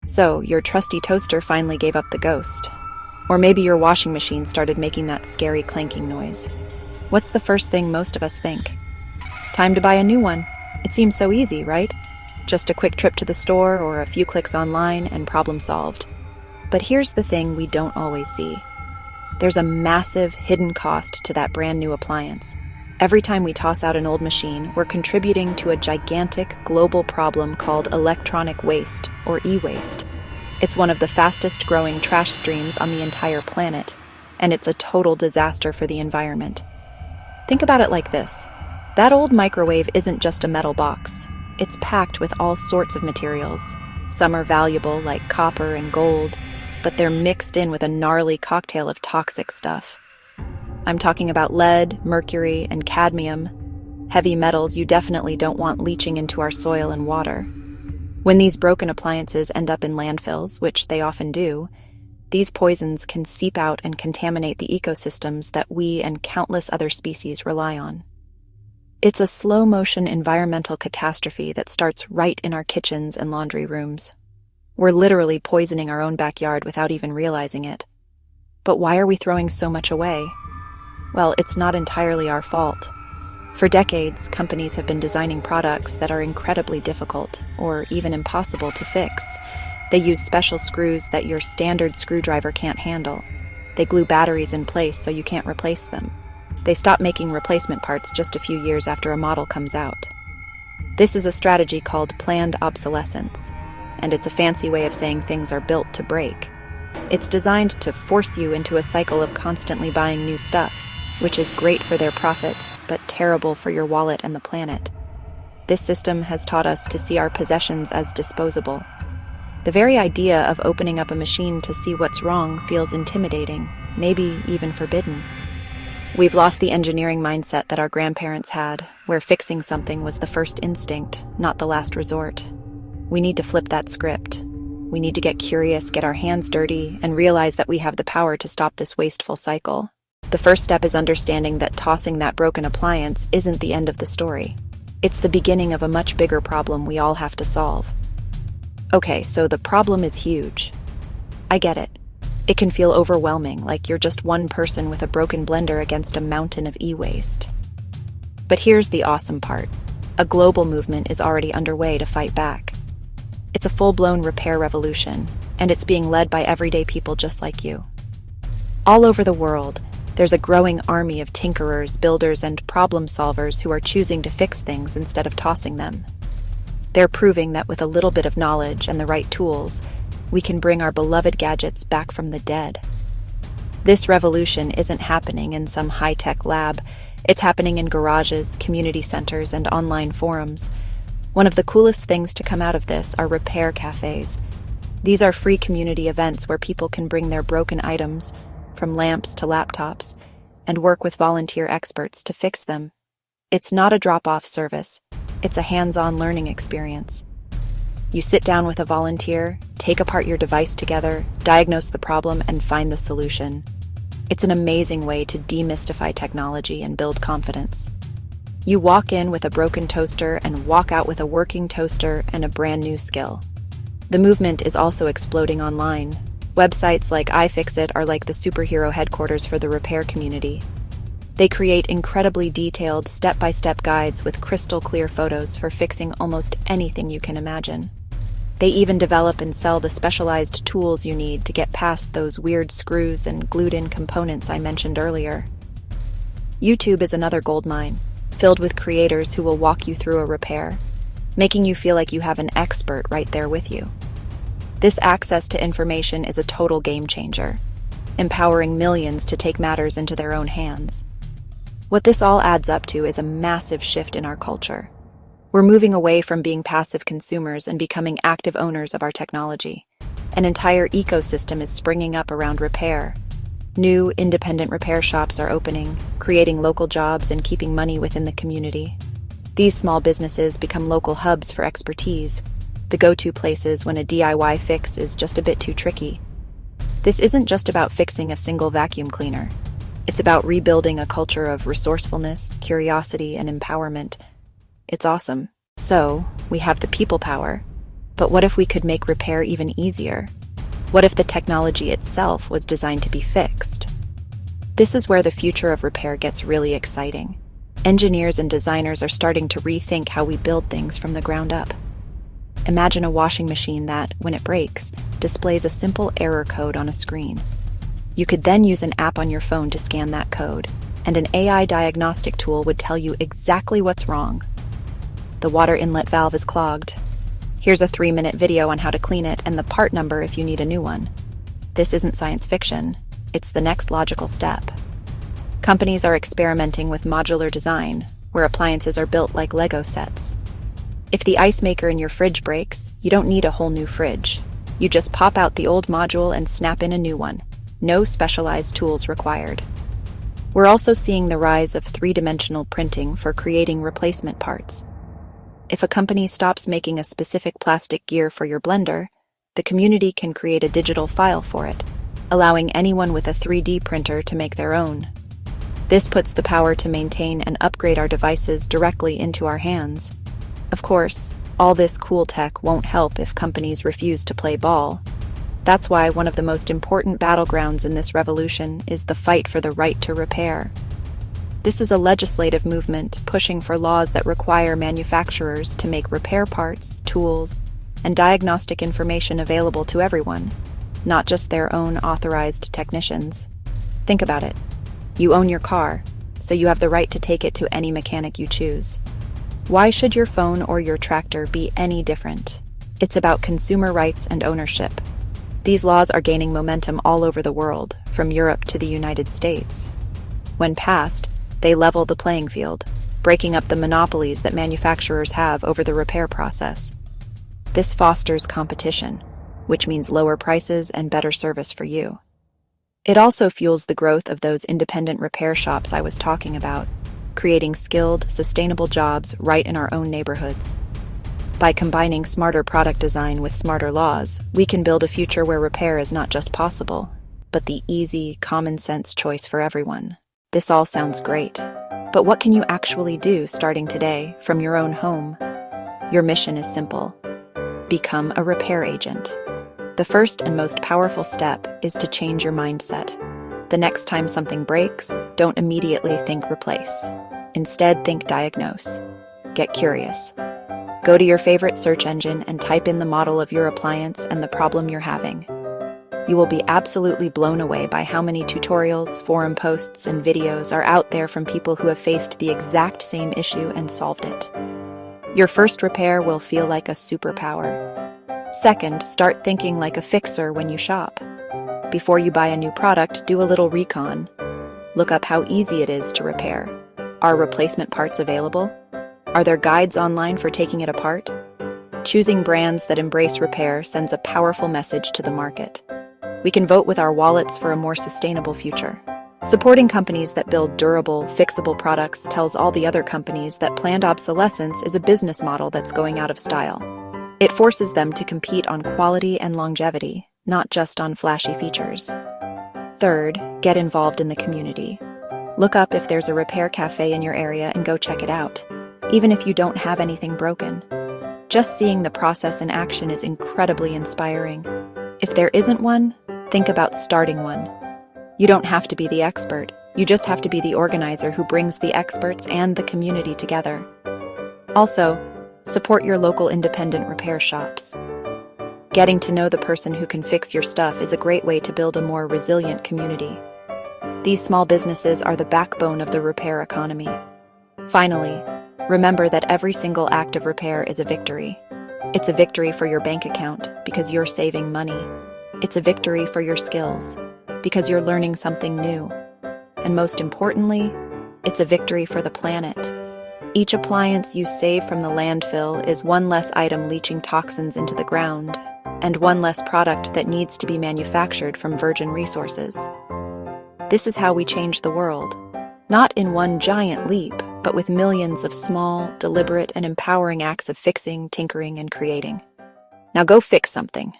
So, your trusty toaster finally gave up the ghost. Or maybe your washing machine started making that scary clanking noise. What's the first thing most of us think? Time to buy a new one. It seems so easy, right? Just a quick trip to the store or a few clicks online and problem solved. But here's the thing we don't always see. There's a massive hidden cost to that brand new appliance. Every time we toss out an old machine, we're contributing to a gigantic global problem called electronic waste, or e-waste. It's one of the fastest growing trash streams on the entire planet, and it's a total disaster for the environment. Think about it like this. That old microwave isn't just a metal box. It's packed with all sorts of materials. Some are valuable, like copper and gold, but they're mixed in with a gnarly cocktail of toxic stuff. I'm talking about lead, mercury, and cadmium, heavy metals you definitely don't want leaching into our soil and water. When these broken appliances end up in landfills, which they often do, these poisons can seep out and contaminate the ecosystems that we and countless other species rely on. It's a slow-motion environmental catastrophe that starts right in our kitchens and laundry rooms. We're literally poisoning our own backyard without even realizing it. But why are we throwing so much away? Well, it's not entirely our fault. For decades, companies have been designing products that are incredibly difficult, or even impossible to fix. They use special screws that your standard screwdriver can't handle. They glue batteries in place so you can't replace them. They stop making replacement parts just a few years after a model comes out. This is a strategy called planned obsolescence, and it's a fancy way of saying things are built to break. It's designed to force you into a cycle of constantly buying new stuff, which is great for their profits, but terrible for your wallet and the planet. This system has taught us to see our possessions as disposable. The very idea of opening up a machine to see what's wrong feels intimidating, maybe even forbidden. We've lost the engineering mindset that our grandparents had, where fixing something was the first instinct, not the last resort. We need to flip that script. We need to get curious, get our hands dirty, and realize that we have the power to stop this wasteful cycle. The first step is understanding that tossing that broken appliance isn't the end of the story. It's the beginning of a much bigger problem we all have to solve. Okay, so the problem is huge. I get it. It can feel overwhelming, like you're just one person with a broken blender against a mountain of e-waste. But here's the awesome part. A global movement is already underway to fight back. It's a full-blown repair revolution, and it's being led by everyday people just like you. All over the world, there's a growing army of tinkerers, builders, and problem solvers who are choosing to fix things instead of tossing them. They're proving that with a little bit of knowledge and the right tools, we can bring our beloved gadgets back from the dead. This revolution isn't happening in some high-tech lab. It's happening in garages, community centers, and online forums. One of the coolest things to come out of this are repair cafes. These are free community events where people can bring their broken items, from lamps to laptops, and work with volunteer experts to fix them. It's not a drop-off service. It's a hands-on learning experience. You sit down with a volunteer, take apart your device together, diagnose the problem, and find the solution. It's an amazing way to demystify technology and build confidence. You walk in with a broken toaster and walk out with a working toaster and a brand new skill. The movement is also exploding online. Websites like iFixit are like the superhero headquarters for the repair community. They create incredibly detailed, step-by-step guides with crystal-clear photos for fixing almost anything you can imagine. They even develop and sell the specialized tools you need to get past those weird screws and glued-in components I mentioned earlier. YouTube is another goldmine, filled with creators who will walk you through a repair, making you feel like you have an expert right there with you. This access to information is a total game changer, empowering millions to take matters into their own hands. What this all adds up to is a massive shift in our culture. We're moving away from being passive consumers and becoming active owners of our technology. An entire ecosystem is springing up around repair. New, independent repair shops are opening, creating local jobs and keeping money within the community. These small businesses become local hubs for expertise, the go-to places when a DIY fix is just a bit too tricky. This isn't just about fixing a single vacuum cleaner. It's about rebuilding a culture of resourcefulness, curiosity, and empowerment. It's awesome. So, we have the people power, But what if we could make repair even easier? What if the technology itself was designed to be fixed? This is where the future of repair gets really exciting. Engineers and designers are starting to rethink how we build things from the ground up. Imagine a washing machine that, when it breaks, displays a simple error code on a screen. You could then use an app on your phone to scan that code, and an AI diagnostic tool would tell you exactly what's wrong. The water inlet valve is clogged. Here's a 3-minute video on how to clean it and the part number if you need a new one. This isn't science fiction. It's the next logical step. Companies are experimenting with modular design, where appliances are built like Lego sets. If the ice maker in your fridge breaks, you don't need a whole new fridge. You just pop out the old module and snap in a new one. No specialized tools required. We're also seeing the rise of 3-dimensional printing for creating replacement parts. If a company stops making a specific plastic gear for your blender, the community can create a digital file for it, allowing anyone with a 3D printer to make their own. This puts the power to maintain and upgrade our devices directly into our hands. Of course, all this cool tech won't help if companies refuse to play ball. That's why one of the most important battlegrounds in this revolution is the fight for the right to repair. This is a legislative movement pushing for laws that require manufacturers to make repair parts, tools, and diagnostic information available to everyone, not just their own authorized technicians. Think about it. You own your car, so you have the right to take it to any mechanic you choose. Why should your phone or your tractor be any different? It's about consumer rights and ownership. These laws are gaining momentum all over the world, from Europe to the United States. When passed, they level the playing field, breaking up the monopolies that manufacturers have over the repair process. This fosters competition, which means lower prices and better service for you. It also fuels the growth of those independent repair shops I was talking about, creating skilled, sustainable jobs right in our own neighborhoods. By combining smarter product design with smarter laws, we can build a future where repair is not just possible, but the easy, common-sense choice for everyone. This all sounds great, but what can you actually do starting today from your own home? Your mission is simple. Become a repair agent. The first and most powerful step is to change your mindset. The next time something breaks, don't immediately think replace. Instead, think diagnose. Get curious. Go to your favorite search engine and type in the model of your appliance and the problem you're having. You will be absolutely blown away by how many tutorials, forum posts, and videos are out there from people who have faced the exact same issue and solved it. Your first repair will feel like a superpower. Second, start thinking like a fixer when you shop. Before you buy a new product, do a little recon. Look up how easy it is to repair. Are replacement parts available? Are there guides online for taking it apart? Choosing brands that embrace repair sends a powerful message to the market. We can vote with our wallets for a more sustainable future. Supporting companies that build durable, fixable products tells all the other companies that planned obsolescence is a business model that's going out of style. It forces them to compete on quality and longevity, not just on flashy features. Third, get involved in the community. Look up if there's a repair cafe in your area and go check it out, even if you don't have anything broken. Just seeing the process in action is incredibly inspiring. If there isn't one, think about starting one. You don't have to be the expert. You just have to be the organizer who brings the experts and the community together. Also, support your local independent repair shops. Getting to know the person who can fix your stuff is a great way to build a more resilient community. These small businesses are the backbone of the repair economy. Finally, remember that every single act of repair is a victory. It's a victory for your bank account because you're saving money. It's a victory for your skills because you're learning something new. And most importantly, it's a victory for the planet. Each appliance you save from the landfill is one less item leaching toxins into the ground, and one less product that needs to be manufactured from virgin resources. This is how we change the world. Not in one giant leap, but with millions of small, deliberate, and empowering acts of fixing, tinkering, and creating. Now go fix something.